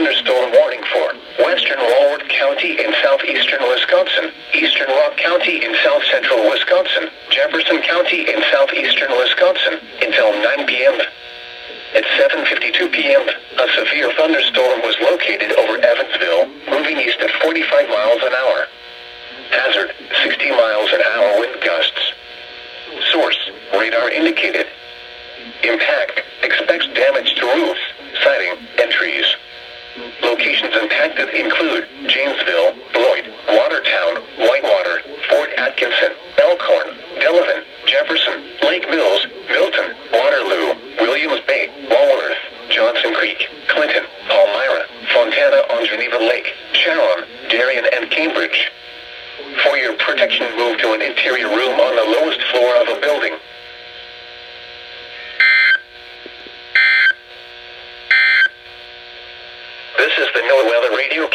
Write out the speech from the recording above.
thunderstorm warning for western Walworth County in southeastern Wisconsin, eastern Rock County in south central Wisconsin, Jefferson County in southeastern Wisconsin, until 9 p.m. At 7:52 p.m., a severe thunderstorm was located over Evansville, moving east at 45 miles an hour. Hazard, 60 miles an hour wind gusts. Source, radar indicated. Impact, expects damage to roofs, siding, and trees. Locations impacted include Janesville, Beloit, Watertown, Whitewater, Fort Atkinson, Elkhorn, Delavan, Jefferson, Lake Mills, Milton, Waterloo, Williams Bay, Walworth, Johnson Creek, Clinton, Palmyra, Fontana on Geneva Lake, Sharon, Darien, and Cambridge. For your protection, move to an interior room on the lowest floor of a building. This is the NOAA Weather Radio.